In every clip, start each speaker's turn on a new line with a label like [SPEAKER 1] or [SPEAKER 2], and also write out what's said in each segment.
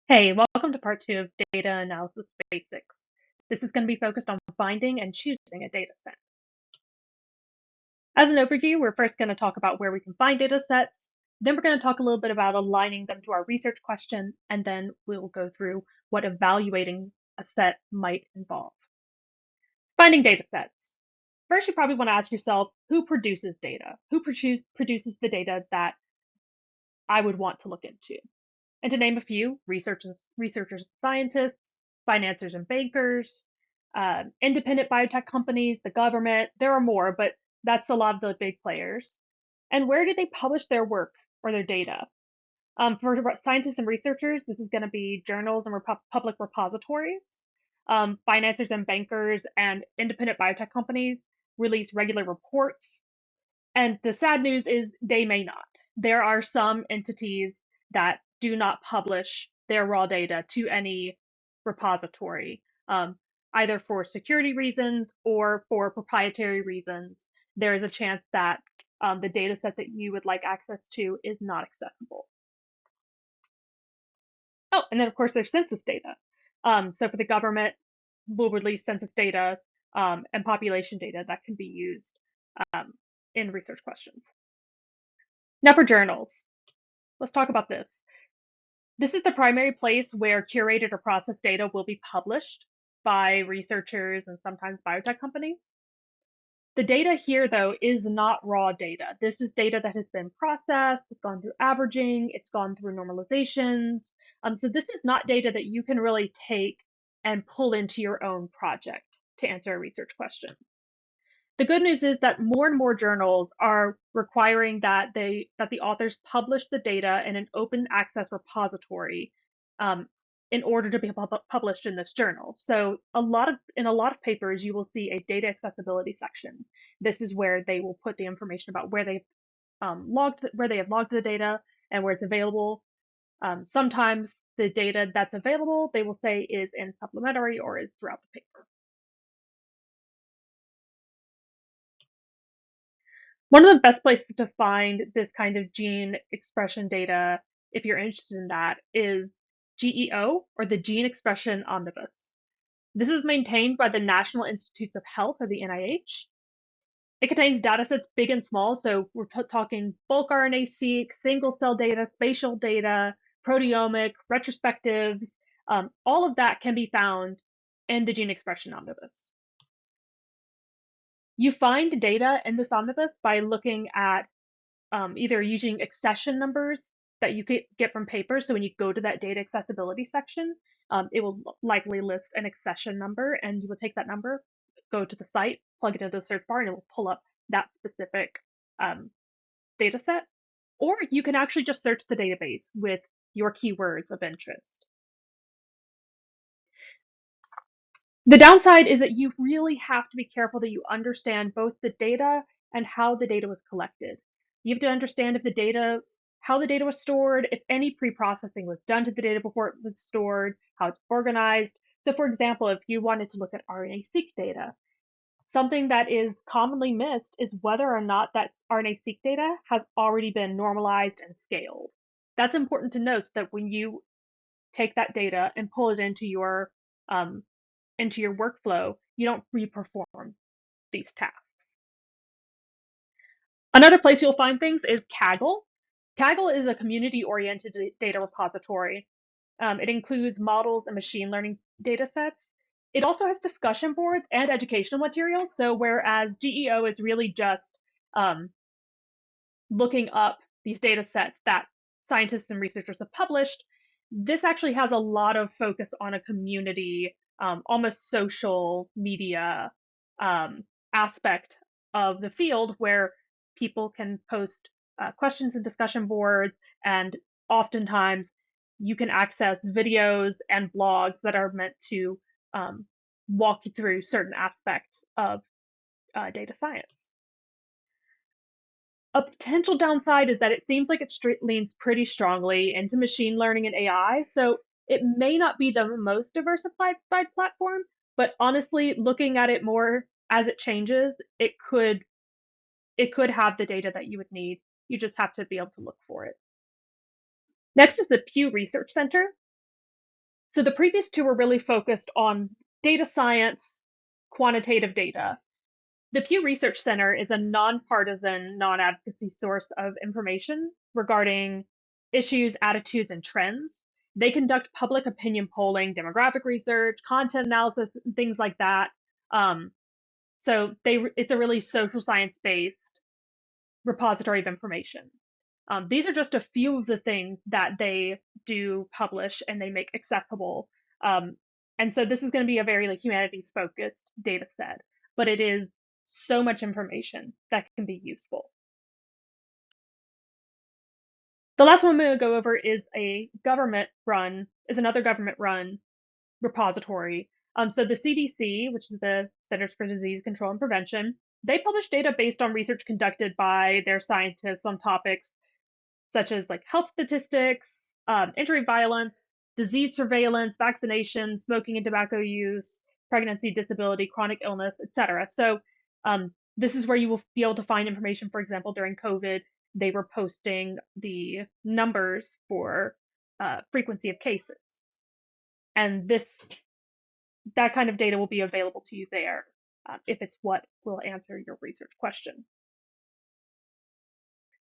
[SPEAKER 1] Hey, welcome to part two of Data Analysis Basics. This is going to be focused on finding and choosing a data set. As an overview, we're first going to talk about where we can find data sets. Then we're going to talk a little bit about aligning them to our research question, and then we'll go through what evaluating a set might involve. Finding data sets. First, you probably want to ask yourself, who produces data? Who produces the data that I would want to look into? And to name a few, researchers and scientists, financiers and bankers, independent biotech companies, the government. There are more, but that's a lot of the big players. And where do they publish their work or their data? For scientists and researchers, this is going to be journals and public repositories. Financiers and bankers and independent biotech companies release regular reports. And the sad news is they may not. There are some entities that do not publish their raw data to any repository, either for security reasons or for proprietary reasons. There is a chance that the data set that you would like access to is not accessible. Oh, and then of course there's census data. So for the government, we'll release census data and population data that can be used um, in research questions. Now for journals, let's talk about this. This is the primary place where curated or processed data will be published by researchers and sometimes biotech companies. The data here, though, is not raw data. This is data that has been processed, it's gone through averaging, it's gone through normalizations. So this is not data that you can really take and pull into your own project to answer a research question. The good news is that more and more journals are requiring that the authors publish the data in an open access repository um, in order to be published in this journal. So in a lot of papers, you will see a data accessibility section. This is where they will put the information about where they have logged the data and where it's available. Sometimes the data that's available, they will say is in supplementary or is throughout the paper. One of the best places to find this kind of gene expression data, if you're interested in that, is GEO, or the Gene Expression Omnibus. This is maintained by the National Institutes of Health, or the NIH. It contains datasets big and small, so we're talking bulk RNA-seq, single-cell data, spatial data, proteomic, retrospectives. All of that can be found in the Gene Expression Omnibus. You find data in this omnibus by looking at either using accession numbers that you get from papers. So when you go to that data accessibility section, it will likely list an accession number, and you will take that number, go to the site, plug it into the search bar, and it will pull up that specific data set. Or you can actually just search the database with your keywords of interest. The downside is that you really have to be careful that you understand both the data and how the data was collected. You have to understand if the data, how the data was stored, if any pre-processing was done to the data before it was stored, how it's organized. So for example, if you wanted to look at RNA-seq data, something that is commonly missed is whether or not that RNA-seq data has already been normalized and scaled. That's important to know so that when you take that data and pull it into your workflow, you don't re-perform these tasks. Another place you'll find things is Kaggle. Kaggle is a community-oriented data repository. It includes models and machine learning data sets. It also has discussion boards and educational materials. So whereas GEO is really just looking up these data sets that scientists and researchers have published, this actually has a lot of focus on a community, almost social media aspect of the field where people can post questions and discussion boards, and oftentimes you can access videos and blogs that are meant to walk you through certain aspects of data science. A potential downside is that it seems like it leans pretty strongly into machine learning and AI, so it may not be the most diversified platform, but honestly, looking at it more as it changes, it could have the data that you would need. You just have to be able to look for it. Next is the Pew Research Center. So the previous two were really focused on data science, quantitative data. The Pew Research Center is a nonpartisan, non-advocacy source of information regarding issues, attitudes, and trends. They conduct public opinion polling, demographic research, content analysis, and things like that. Um, it's a really social science-based repository of information. These are just a few of the things that they do publish and they make accessible. Um, and so this is going to be a very like humanities focused data set, but it is so much information that can be useful. The last one I'm going to go over is another government run repository. So the CDC, which is the Centers for Disease Control and Prevention, they publish data based on research conducted by their scientists on topics such as like health statistics, injury violence, disease surveillance, vaccination, smoking and tobacco use, pregnancy, disability, chronic illness, etc. So this is where you will be able to find information. For example, during COVID, they were posting the numbers for frequency of cases, and that kind of data will be available to you there if it's what will answer your research question.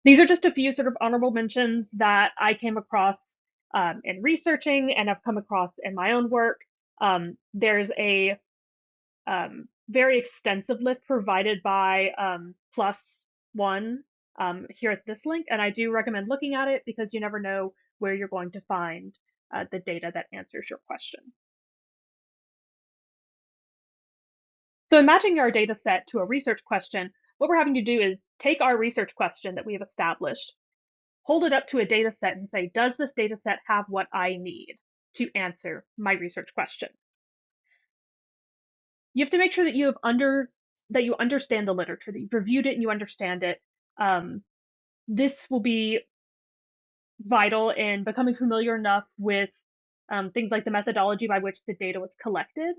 [SPEAKER 1] These are just a few sort of honorable mentions that I came across in researching and have come across in my own work. There's a very extensive list provided by Plus One here at this link, and I do recommend looking at it because you never know where you're going to find the data that answers your question. So in matching our data set to a research question, what we're having to do is take our research question that we have established, hold it up to a data set and say, does this data set have what I need to answer my research question? You have to make sure that you understand the literature, that you've reviewed it and you understand it. This will be vital in becoming familiar enough with things like the methodology by which the data was collected.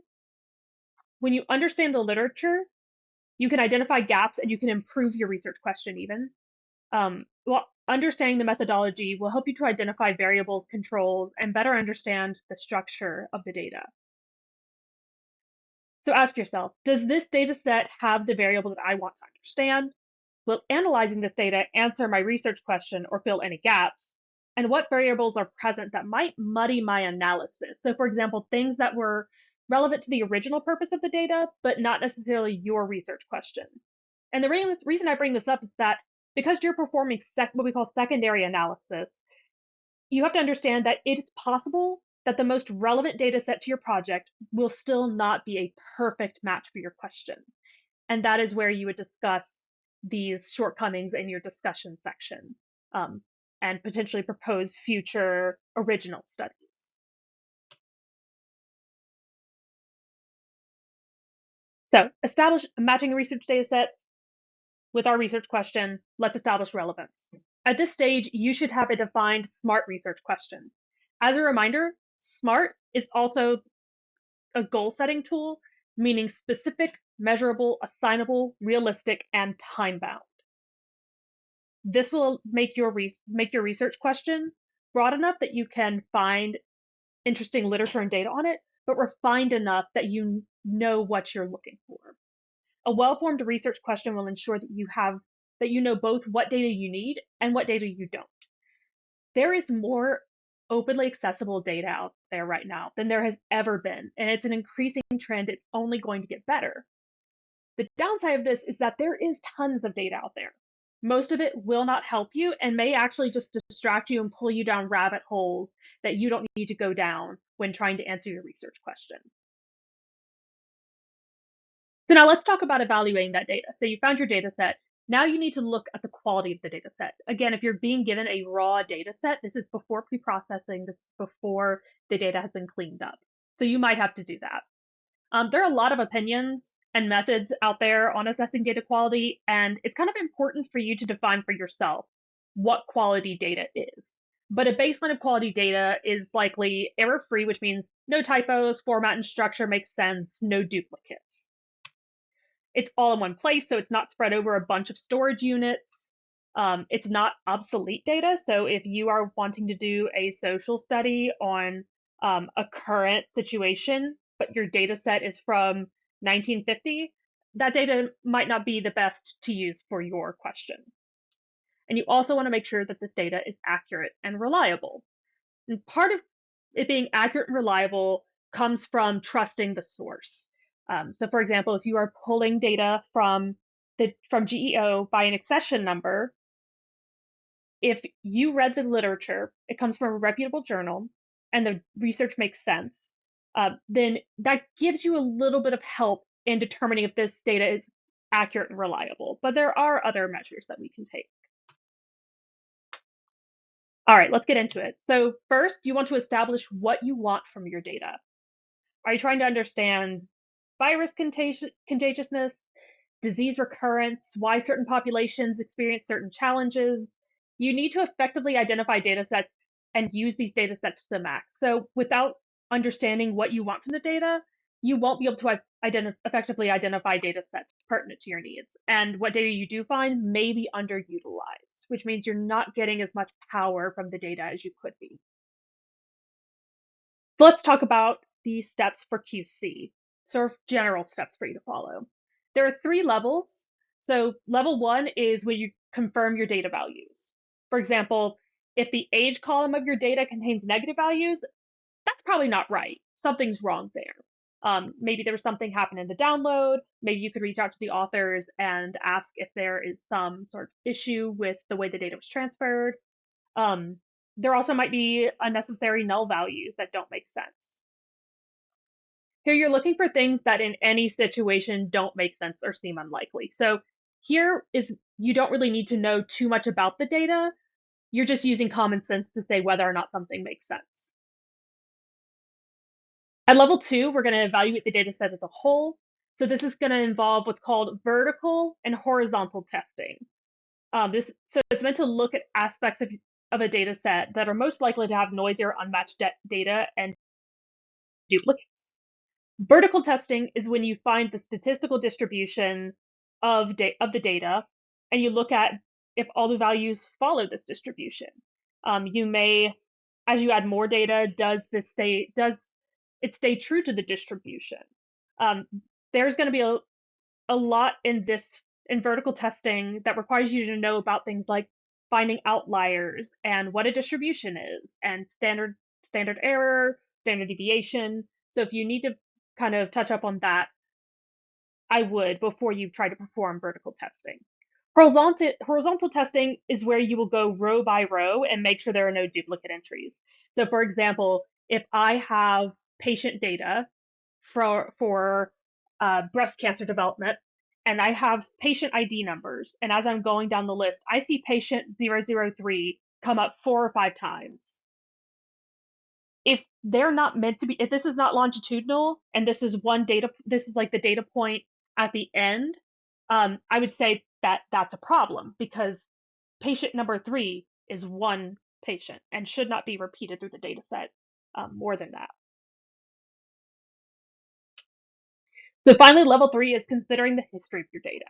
[SPEAKER 1] When you understand the literature, you can identify gaps and you can improve your research question even. Well, understanding the methodology will help you to identify variables, controls, and better understand the structure of the data. So ask yourself, does this data set have the variable that I want to understand? Will analyzing this data answer my research question or fill any gaps? And what variables are present that might muddy my analysis? So for example, things that were relevant to the original purpose of the data, but not necessarily your research question. And the reason I bring this up is that because you're performing what we call secondary analysis, you have to understand that it's possible that the most relevant data set to your project will still not be a perfect match for your question. And that is where you would discuss these shortcomings in your discussion section um, and potentially propose future original studies. So establish matching research data sets with our research question. Let's establish relevance. At this stage, you should have a defined SMART research question. As a reminder, SMART is also a goal setting tool, meaning specific, measurable, assignable, realistic, and time bound. This will make your research question broad enough that you can find interesting literature and data on it, but refined enough that you know what you're looking for. A well-formed research question will ensure that you know both what data you need and what data you don't. There is more openly accessible data out there right now than there has ever been, and it's an increasing trend. It's only going to get better. The downside of this is that there is tons of data out there. Most of it will not help you and may actually just distract you and pull you down rabbit holes that you don't need to go down when trying to answer your research question. So now let's talk about evaluating that data. So you found your data set. Now you need to look at the quality of the data set. Again, if you're being given a raw data set, this is before pre-processing, this is before the data has been cleaned up. So you might have to do that. There are a lot of opinions and methods out there on assessing data quality, and it's kind of important for you to define for yourself what quality data is. But a baseline of quality data is likely error-free, which means no typos, format and structure makes sense, no duplicates. It's all in one place, so it's not spread over a bunch of storage units. It's not obsolete data. So if you are wanting to do a social study on a current situation, but your data set is from 1950, that data might not be the best to use for your question. And you also want to make sure that this data is accurate and reliable. And part of it being accurate and reliable comes from trusting the source. So, for example, if you are pulling data from GEO by an accession number, if you read the literature, it comes from a reputable journal, and the research makes sense, then that gives you a little bit of help in determining if this data is accurate and reliable. But there are other measures that we can take. All right, let's get into it. So first, you want to establish what you want from your data. Are you trying to understand virus contagiousness, disease recurrence, why certain populations experience certain challenges? You need to effectively identify data sets and use these data sets to the max. So without understanding what you want from the data, you won't be able to effectively identify data sets pertinent to your needs. And what data you do find may be underutilized, which means you're not getting as much power from the data as you could be. So let's talk about the steps for QC, sort of general steps for you to follow. There are 3 levels. So level 1 is when you confirm your data values. For example, if the age column of your data contains negative values, that's probably not right. Something's wrong there. Maybe there was something happened in the download. Maybe you could reach out to the authors and ask if there is some sort of issue with the way the data was transferred. Um, there also might be unnecessary null values that don't make sense. Here you're looking for things that in any situation don't make sense or seem unlikely. So here is you don't really need to know too much about the data. You're just using common sense to say whether or not something makes sense. At level 2, we're going to evaluate the data set as a whole. So this is going to involve what's called vertical and horizontal testing. So it's meant to look at aspects of a data set that are most likely to have noisy or unmatched data and duplicates. Vertical testing is when you find the statistical distribution of the data and you look at if all the values follow this distribution. You may, as you add more data, does it stay true to the distribution? Um, there's going to be a lot in vertical testing that requires you to know about things like finding outliers and what a distribution is and standard error, standard deviation. So if you need to kind of touch up on that, I would before you try to perform vertical testing. Horizontal testing is where you will go row by row and make sure there are no duplicate entries. So for example, if I have patient data for breast cancer development, and I have patient ID numbers. And as I'm going down the list, I see patient 003 come up 4 or 5 times. If they're not meant to be, if this is not longitudinal and this is like the data point at the end, I would say that that's a problem because patient number 3 is one patient and should not be repeated through the data set more than that. So finally, level 3 is considering the history of your data.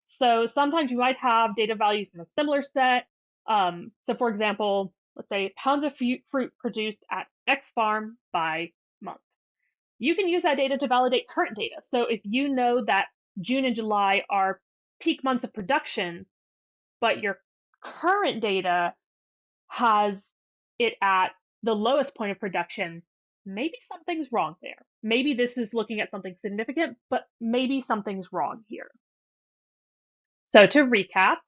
[SPEAKER 1] So sometimes you might have data values in a similar set. So for example, let's say pounds of fruit produced at X farm by month. You can use that data to validate current data. So if you know that June and July are peak months of production, but your current data has it at the lowest point of production, maybe something's wrong there. Maybe this is looking at something significant, but maybe something's wrong here. So to recap,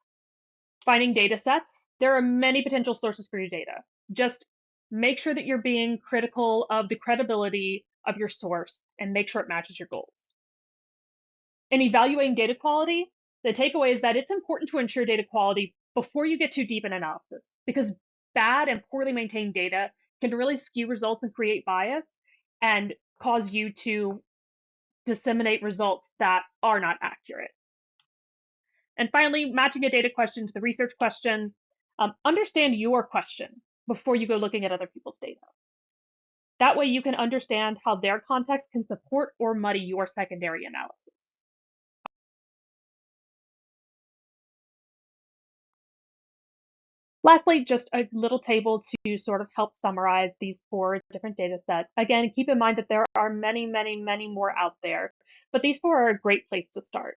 [SPEAKER 1] finding data sets, there are many potential sources for your data. Just make sure that you're being critical of the credibility of your source and make sure it matches your goals. In evaluating data quality, the takeaway is that it's important to ensure data quality before you get too deep in analysis because bad and poorly maintained data can really skew results and create bias and cause you to disseminate results that are not accurate. And finally, matching a data question to the research question. Understand your question before you go looking at other people's data. That way you can understand how their context can support or muddy your secondary analysis. Lastly, just a little table to sort of help summarize these 4 different data sets. Again, keep in mind that there are many, many, many more out there, but these 4 are a great place to start.